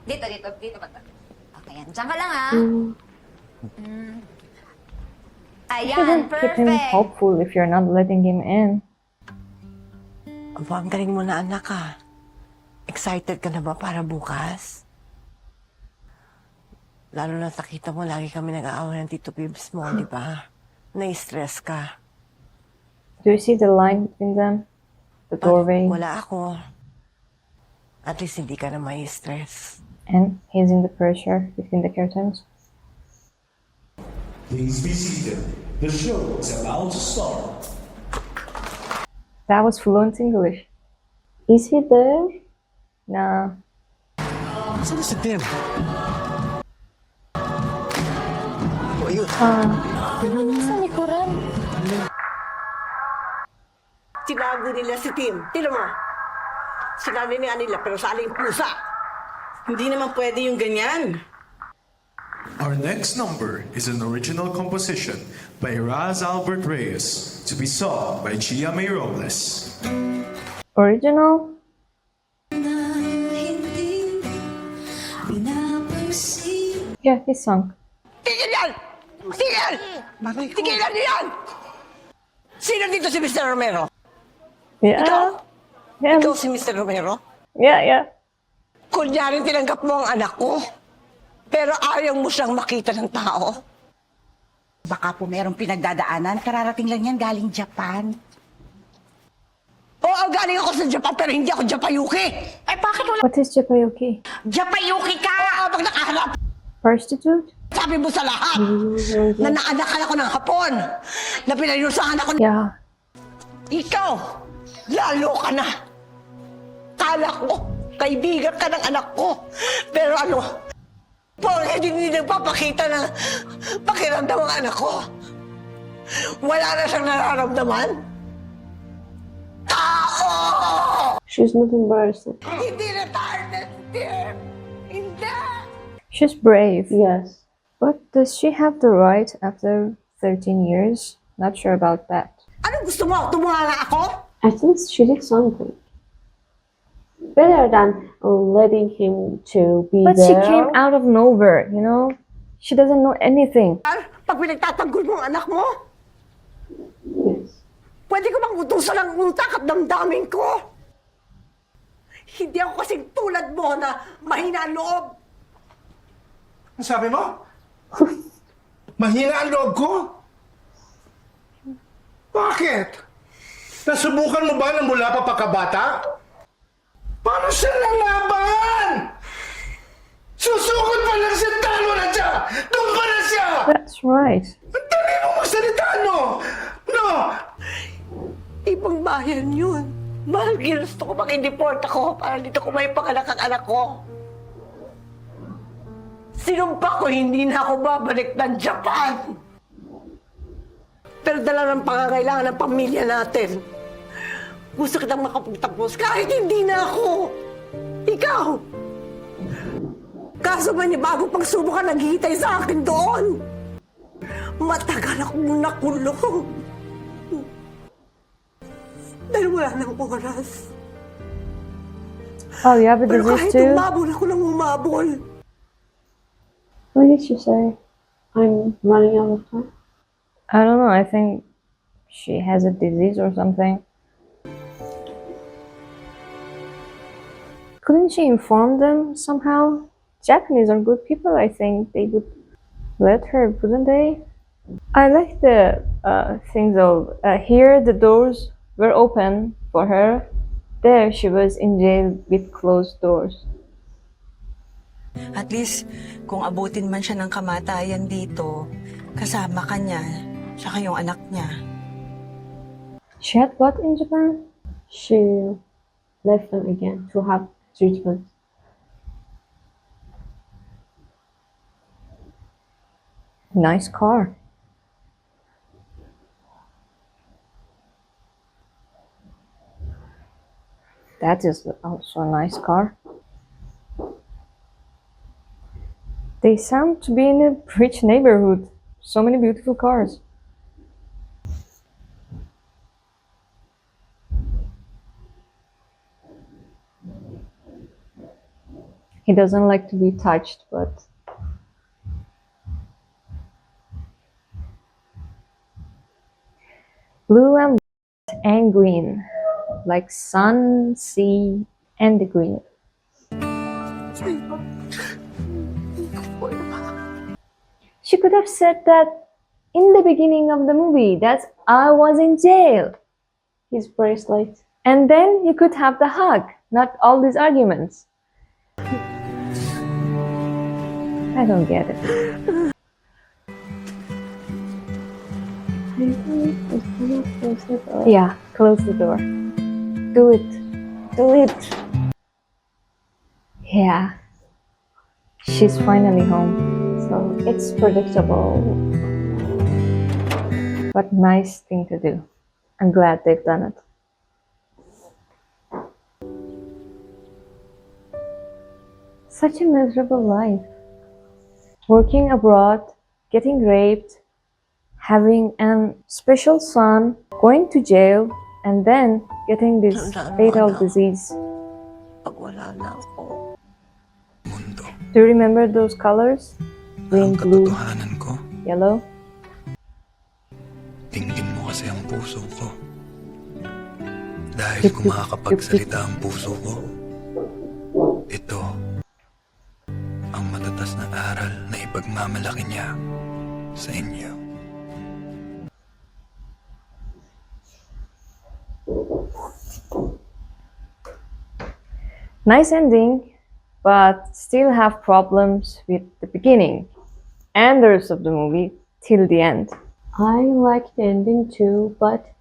Dito ba? Okay, yan. Diyan ka lang, ha? You Ayan, shouldn't keep him perfect. hopeful if you're not letting him in. Aba, ang galing mo na anak ah. Excited ka na ba para bukas? Lalo na nakita mo, lagi kami nag-aaway ng Tito Bibs mo, di ba? Na-stress ka. Do you see the line between them? The doorway? Wala ako. At least hindi ka na may stress. And he's in the pressure between the curtains. Please be seated. The show is about to start. That was fluent English. Is he there? Nah. Saan si Tim? O, yun. Sa likuran. Tinago nila si Tim. Tino mo. Sinabi niya nila, pero sa aling pusa. Hindi naman pwede yung ganyan. Our next number is an original composition by Raz Albert Reyes, to be sung by Chia May Robles. Original? Yeah, he sung. Tigil yan! Tigil! Tigilan niyo yan! Sino dito si Mr. Romero? Yeah. Him. Ikaw si Mr. Romero? Yeah. Kunyari tinanggap mo ang anak ko, pero ayaw mo siyang makita ng tao. Baka po merong pinagdadaanan. Kararating lang yan galing Japan. Oo, galing ako sa Japan, pero hindi ako Japayuki. Ay, bakit wala? What is Japayuki? Japayuki ka! Oo, pag nakaharap, Prostitute? sabi mo sa lahat, na naanakan ako ng Hapon, na pinayusahan ako. Yeah. Ikaw, lalo ka na. Kala ko, kaibigan ka ng anak ko. Pero ano, hindi nagpapakita ng pakiramdam ang anak ko. Wala na siyang nararamdaman. Tao! She's not embarrassed. Hindi retarded, dear. Hindi. She's brave. Yes. But does she have the right after 13 years? Not sure about that. Anong gusto mo? Tumulala ako? I think she did something better than letting him to be But there. she came out of nowhere, you know? She doesn't know anything. Pag pinagtatanggol mo ang anak mo, Yes. pwede ko bang utusan ang utak at damdamin ko? Hindi ako kasing tulad mo na mahina ang loob. Ang sabi mo? Mahina ang loob ko? Bakit? Nasubukan mo ba na mula pa pagkabata? Paano siya lalaban? Susugod pa lang siya, talo na siya! Doon pa na siya! That's right. Ang dali mo magsalita, no? No! Ibang bayan yun. Mahal, ginusto ko mag-deport ako para dito ko may panganak ang anak ko. Sinumpa ko hindi na ako babalik ng Japan. Pero dala ng pangangailangan ng pamilya natin. Gusto kitang makapagtapos kahit hindi na ako. Ikaw! Kaso ba ni bago pagsubok ka naghihintay sa akin doon? Matagal akong nakulong. Dahil wala nang oras. Oh, you have a Pero disease kahit too? umabol ako ng umabol. What did she say? I'm running out of time. I don't know. I think she has a disease or something. Couldn't she inform them somehow? Japanese are good people. I think they would let her, wouldn't they? I like the thing though. Here the doors were open for her. There she was in jail with closed doors. At least, kung abutin man siya ng kamatayan dito, kasama ka niya, tsaka yung anak niya. She had what in Japan? She left them again to have treatment. Nice car. That is also a nice car. They sound to be in a rich neighborhood. So many beautiful cars. He doesn't like to be touched, but blue and green, like sun, sea, and the green. She could have said that in the beginning of the movie, that I was in jail. His bracelet. And then you could have the hug, not all these arguments. I don't get it. Yeah, close the door. Do it. Do it. Yeah. She's finally home. So it's predictable. But nice thing to do. I'm glad they've done it. Such a miserable life. Working abroad, getting raped, having a special son, going to jail, and then getting this fatal disease. Pag wala na ako. Mundo. Do you remember those colors? Green, Ang blue, katotohanan ko, yellow? dinggin mo kasi ang puso ko. Dahil kung makakapagsalita ang puso ko, ito ang matatas na aral na ipagmamalaki niya sa inyo. Nice ending, but still have problems with the beginning and the rest of the movie till the end. I like the ending too, but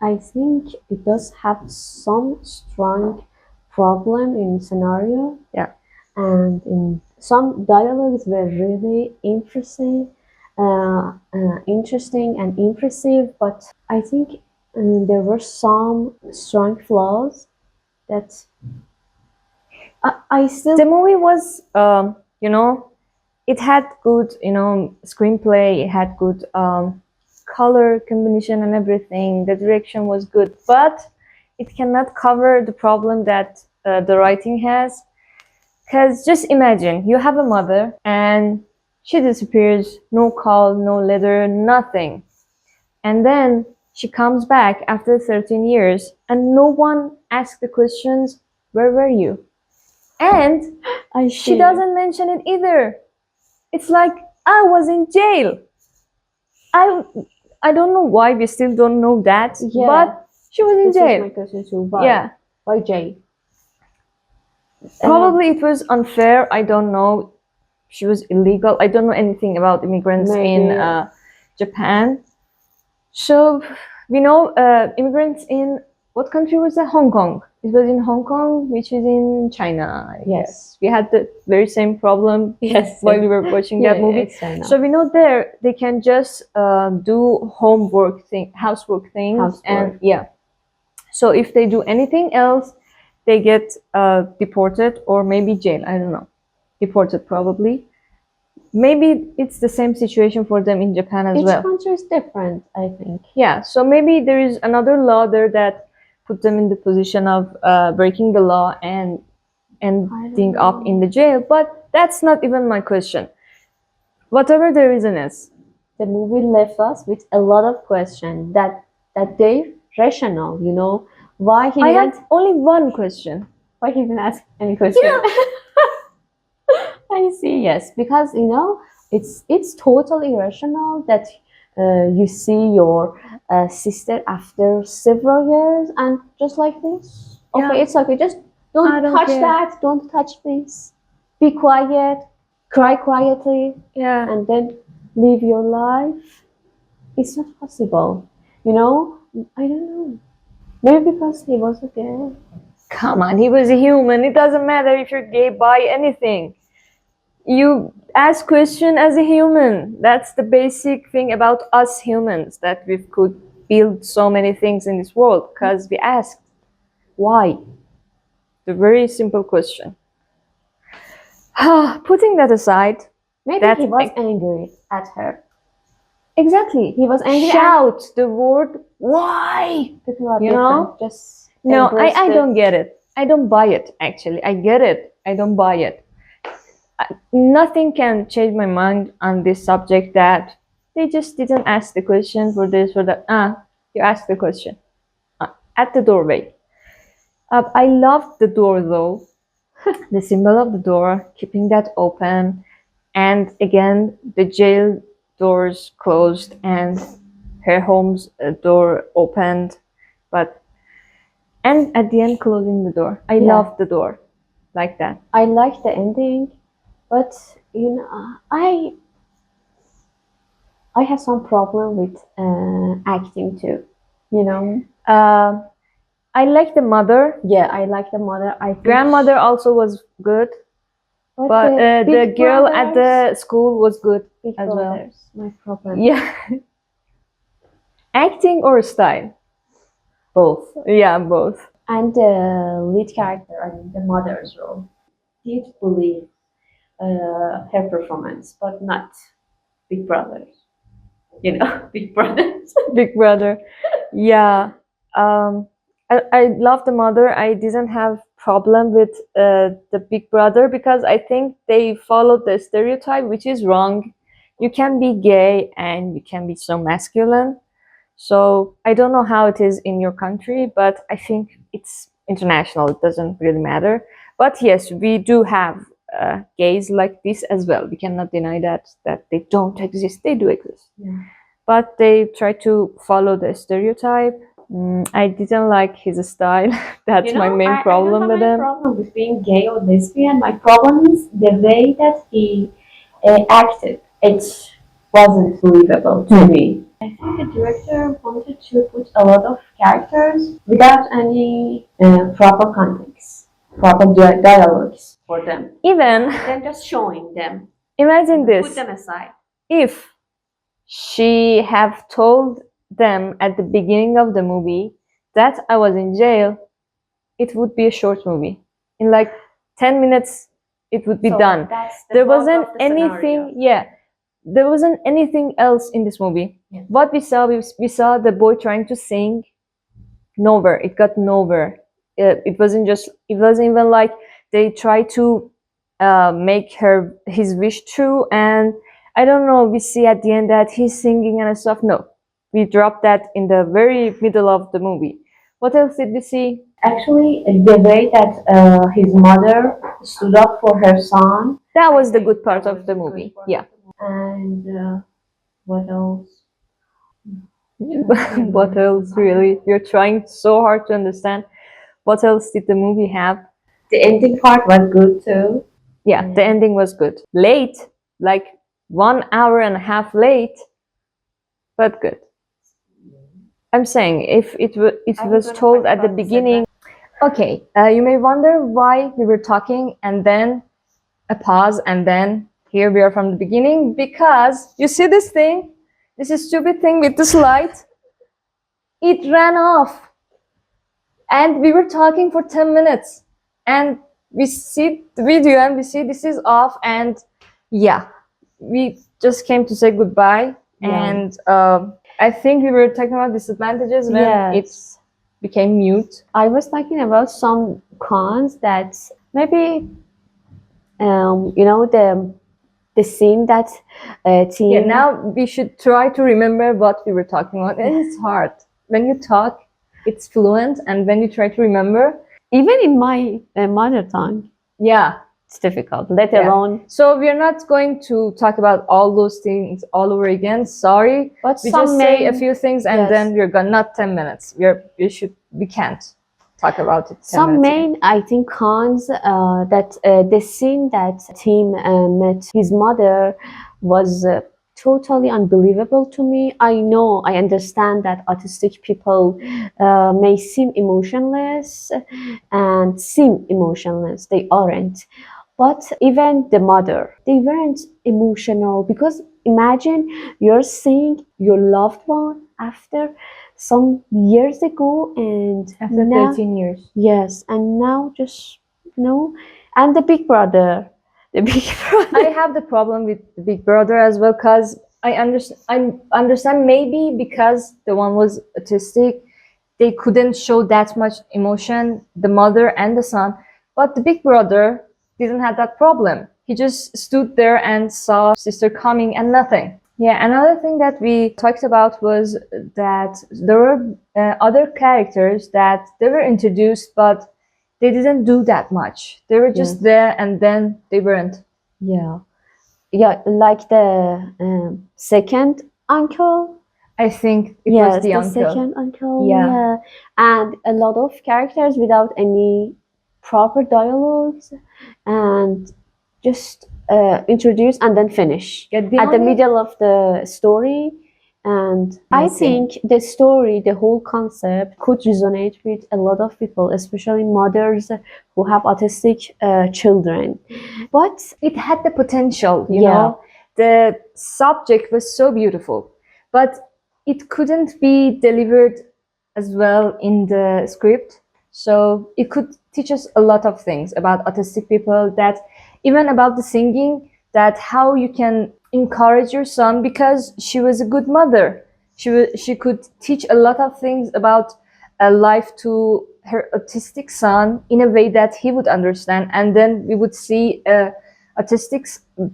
I think it does have some strong problem in scenario. Yeah. And in some dialogues were really interesting and impressive, but I think there were some strong flaws that I still. The movie was, it had good, screenplay, it had good color combination and everything. The direction was good, but it cannot cover the problem that the writing has. Because just imagine, you have a mother and she disappears, no call, no letter, nothing. And then she comes back after 13 years and no one asks the questions, where were you? And she doesn't mention it either. It's like, I was in jail. I don't know why we still don't know that, Yeah. but she was in This jail. was my question too. Why? Yeah. Why Jay? Probably it was unfair. I don't know. She was illegal. I don't know anything about immigrants in Maybe. Japan. So we know immigrants in what country was that? Hong Kong. It was in Hong Kong, which is in China. I Yes. guess. We had the very same problem Yes. while we were watching that movie. It's China. So we know there they can just do housework things, Housework. and yeah. So if they do anything else, they get deported or maybe jail. I don't know. Deported probably. Maybe it's the same situation for them in Japan as Each well. country is different, I think. Yeah. So maybe there is another law there that put them in the position of breaking the law and ending up in the jail. But that's not even my question. Whatever the reason is, The movie left us with a lot of questions that they rational, why he I didn't had only one question. why he didn't ask any question. I see. Yes, because it's totally irrational that you see your sister after several years and just like this. Okay, Yeah. it's okay. Just I don't don't touch care. that. Don't touch this. Be quiet. Cry quietly, Yeah. and then live your life. It's not possible. I don't know. Maybe because he was gay. Come on, he was a human. It doesn't matter if you're gay, bi, anything. You ask question as a human. That's the basic thing about us humans, that we could build so many things in this world because we asked why. The very simple question. Putting that aside, Maybe That's he was ex- angry at her. exactly, He was angry. shout the word why. People are You different. know? Just No, embrace I the- don't get it. I don't buy it, actually. I get it. I don't buy it. nothing can change my mind on this subject, that they just didn't ask the question for this, for that. You asked the question at the doorway. I loved the door though. The symbol of the door, keeping that open, and again the jail doors closed and her home's door opened, and at the end closing the door. I loved the door like that. I like the ending, but you know, I have some problem with acting too. You know. I like the mother. Yeah, I like the mother. I think Grandmother also was good, but the Big girl at Brothers- the school was good Big as well. Brothers, my problem. Yeah. Acting or style? Both. Yeah, both. And the lead character, I mean the mother's role, did believe her performance, but not Big Brothers. You know, Big Brothers. Big Brother. Yeah. I love the mother. I didn't have problem with the Big Brother because I think they followed the stereotype, which is wrong. You can be gay and you can be so masculine. So I don't know how it is in your country, but I think it's international. It doesn't really matter. But yes, we do have gays like this as well. We cannot deny that they don't exist. They do exist. Yeah. But they try to follow the stereotype. I didn't like his style. That's my main problem with I him. don't have any problem with being gay or lesbian. My problem is the way that he acted. It wasn't believable to me. I think the director wanted to put a lot of characters without any proper context, proper dialogues for them. Even Then just showing them, imagine put this: them aside. if she have told them at the beginning of the movie that I was in jail, it would be a short movie. In like 10 minutes, it would be So done. that's the There bulk wasn't of the anything, scenario. there wasn't anything else in this movie. Yeah. What we saw the boy trying to sing. Nowhere. It got nowhere. It wasn't even like they tried to make his wish true, and I don't know, we see at the end that he's singing and stuff. No, we dropped that in the very middle of the movie. What else did we see? Actually, the way that his mother stood up for her son. That was the good part of the movie. Yeah. And what else? What else, really? You're trying so hard to understand. What else did the movie have? The ending part was good too. Yeah, the ending was good. Late, like 1 hour and a half late, but good. I'm saying if it was told at the beginning. Okay, you may wonder why we were talking and then a pause and then here we are from the beginning, because you see this thing, this stupid thing with this light, it ran off and we were talking for 10 minutes and we see the video and we see this is off, and yeah, we just came to say goodbye. Yeah. And I think we were talking about disadvantages when it Yes. became mute. I was talking about some cons that maybe you know, the scene that team. Yeah, now we should try to remember what we were talking about. And it's hard. When you talk, it's fluent, and when you try to remember, Even in my mother tongue, yeah. it's difficult. Let Yeah. alone. So we're not going to talk about all those things all over again. Sorry. But We some just say a main- few things and yes. then we're gone. Not 10 minutes. We can't talk about it. 10 Some minutes main, I think, cons that the scene that Tim met his mother was totally unbelievable to me. I understand that autistic people may seem emotionless and seem emotionless. They aren't. But even the mother, they weren't emotional, because imagine you're seeing your loved one after some years ago, and After now, 13 years. yes, and now just and the big brother, the big brother. I have the problem with the Big Brother as well, because I understand maybe because the one was autistic, they couldn't show that much emotion, the mother and the son. But the Big Brother didn't have that problem. He just stood there and saw sister coming and nothing. Yeah, another thing that we talked about was that there were other characters that they were introduced, but they didn't do that much. They were just there and then they weren't. Yeah. Yeah, like the second uncle. I think it Yes, was the uncle. second uncle. Yeah. Yeah. And a lot of characters without any proper dialogues and just introduce and then finish Yeah, at the middle of the story. And I think the story, the whole concept could resonate with a lot of people, especially mothers who have autistic children. But it had the potential, you Yeah. know. The subject was so beautiful, but it couldn't be delivered as well in the script. So it could teach us a lot of things about autistic people, that even about the singing, that how you can encourage your son, because she was a good mother. She could teach a lot of things about life to her autistic son in a way that he would understand, and then we would see a autistic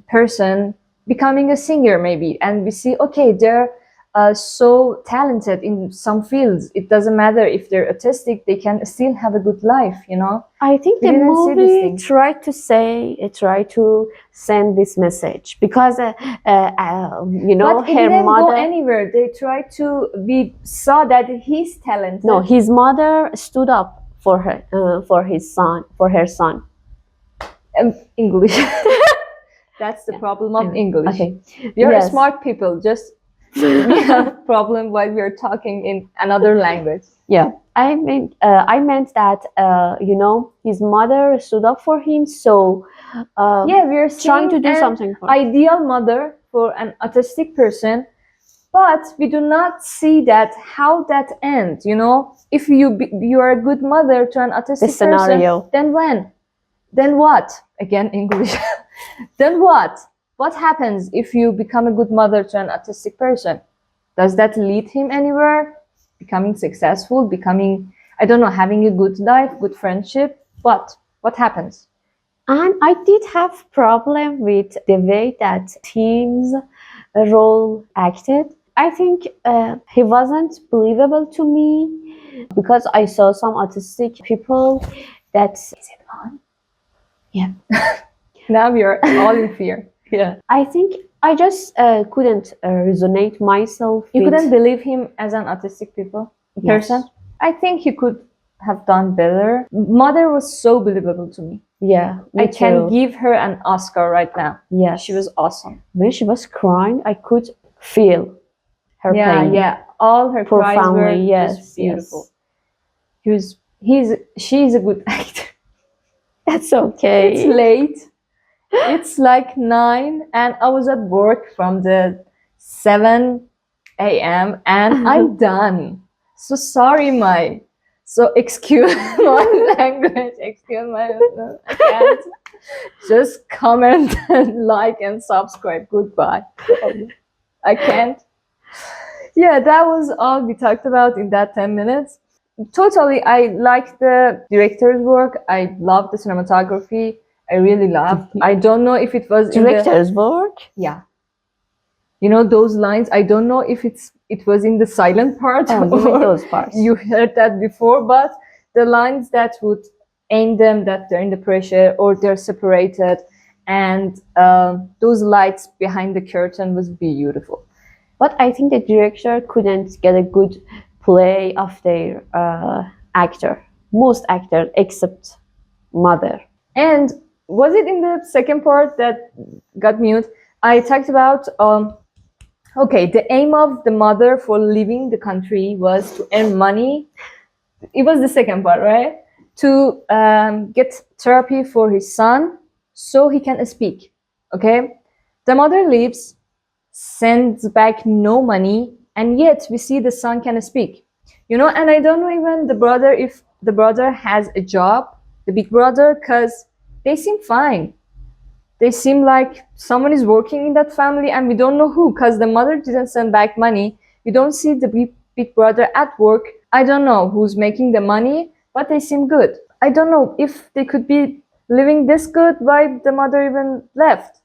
person becoming a singer maybe, and we see, okay, they're so talented in some fields. It doesn't matter if they're autistic, they can still have a good life, you know. I think We the didn't see these movie things. tried to send this message because, you know, But it her didn't go mother. anywhere. They tried to. We saw that he's talented. No, his mother stood up for her, for his son, for her son. English. That's the problem of English. Okay. We are Yes. smart people. Just we have problem while we are talking in another language. Yeah, I meant that you know, his mother stood up for him. So Yeah, we are trying to seeing do an something for ideal mother for an autistic person, but we do not see that how that ends. You know, if you are a good mother to an autistic scenario. person, then what? Again, English. Then what? What happens if you become a good mother to an autistic person? Does that lead him anywhere? Becoming successful, becoming, I don't know, having a good life, good friendship? What happens? And I did have problem with the way that team's role acted. I think he wasn't believable to me because I saw some autistic people that. Is it on? Yeah. Now we are all in fear. Yeah. I think I just couldn't resonate myself. You with- couldn't believe him as an autistic person? I think he could have done better. Mother was so believable to me. Yeah, me I can too. give her an Oscar right now. Yes. She was awesome. When she was crying, I could feel her Yeah, pain. yeah. All her Poor cries were family, yes, just beautiful. She's a good actor. That's okay. It's late. It's like 9 and I was at work from the 7 a.m. and I'm done. So sorry, so excuse my language, excuse my I can't. Just comment and like and subscribe. Goodbye. I can't. Yeah, that was all we talked about in that 10 minutes. Totally, I liked the director's work. I loved the cinematography. I really loved. I don't know if it was Director's work? Yeah. You know those lines? I don't know if it was in the silent part Oh, you or mean those parts. you heard that before, but the lines that would aim them that they're in the pressure or they're separated, and those lights behind the curtain was beautiful. But I think the director couldn't get a good play of their actor. Most actors except mother. And was it in the second part that got mute? I talked about, okay, the aim of the mother for leaving the country was to earn money. It was the second part, right? To get therapy for his son so he can speak, okay? The mother leaves, sends back no money, and yet we see the son can speak. You know, and I don't know even the brother, if the brother has a job, the big brother, because they seem fine. They seem like someone is working in that family and we don't know who, because the mother didn't send back money. We don't see the big brother at work. I don't know who's making the money, but they seem good. I don't know if they could be living this good, why the mother even left?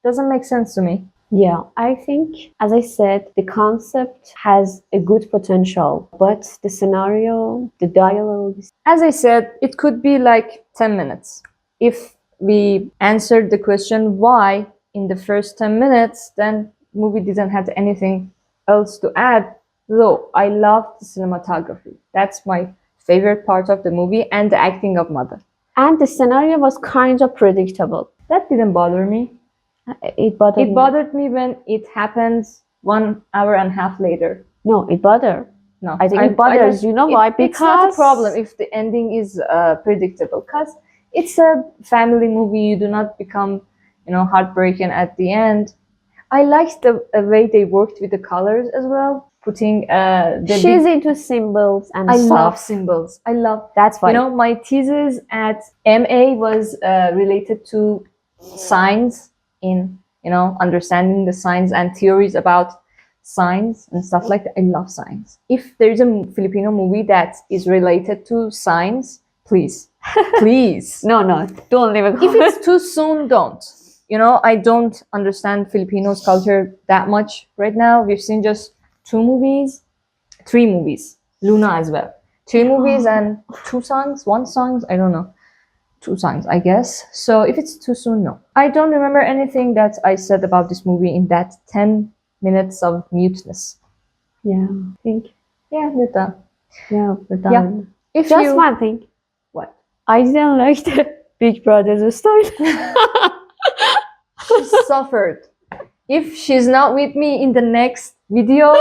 Doesn't make sense to me. Yeah, I think, as I said, the concept has a good potential, but the scenario, the dialogue, As I said, it could be like 10 minutes. If we answered the question why in the first 10 minutes, then movie didn't have anything else to add. Though I love the cinematography. That's my favorite part of the movie, and the acting of mother. and the scenario was kind of predictable. That didn't bother me. It bothered It me. bothered me when it happens 1 hour and a half later. No, it bothered. No, I think it bothers. You know why? It's not a Because- problem if the ending is predictable, because it's a family movie. You do not become, heartbroken at the end. I liked the way they worked with the colors as well, putting the. She's into symbols and I stuff. love symbols. I love. That's why. My thesis at MA was related to signs in, understanding the signs and theories about signs and stuff like that. I love signs. If there's a Filipino movie that is related to signs, please, please. No, don't leave it. If it's too soon, don't. I don't understand Filipinos culture that much right now. We've seen just 3 movies, Luna as well. 3 movies and 2 songs, 1 song, I don't know. 2 songs, I guess. So if it's too soon, no. I don't remember anything that I said about this movie in that 10 minutes of muteness. Yeah, I think. Yeah, we're done. Yeah, we're done. Yeah. If Just you, one thing. What? I didn't like the Big Brother's style. She suffered. If she's not with me in the next video,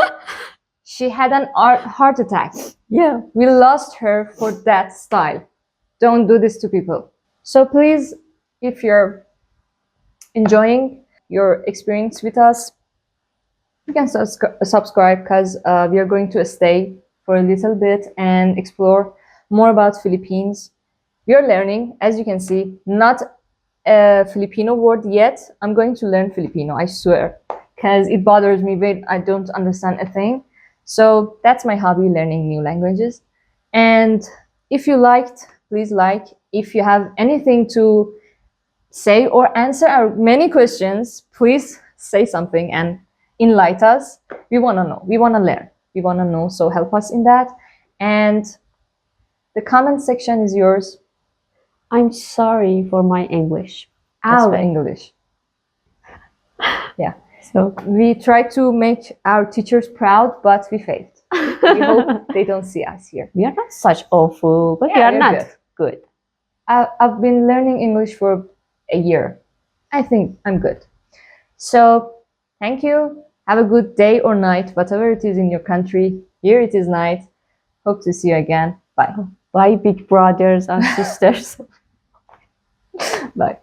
she had an heart attack. Yeah. We lost her for that style. Don't do this to people. So please, if you're enjoying your experience with us, you can subscribe, because we are going to stay for a little bit and explore more about Philippines. We are learning, as you can see, not a Filipino word yet. I'm going to learn Filipino, I swear, because it bothers me when I don't understand a thing. So that's my hobby, learning new languages. And if you liked, please like. If you have anything to say or answer our many questions, please say something and enlighten us. We want to know. We want to learn. We want to know. So help us in that. And the comment section is yours. I'm sorry for my English. Our right. English. Yeah. So We try to make our teachers proud, but we failed. We hope they don't see us here. we are not such awful, but we Yeah, are we're not good. I've been learning English for a year. I think I'm good. So thank you. Have a good day or night, whatever it is in your country. Here it is night. Hope to see you again. Bye. Bye, big brothers and sisters. Bye.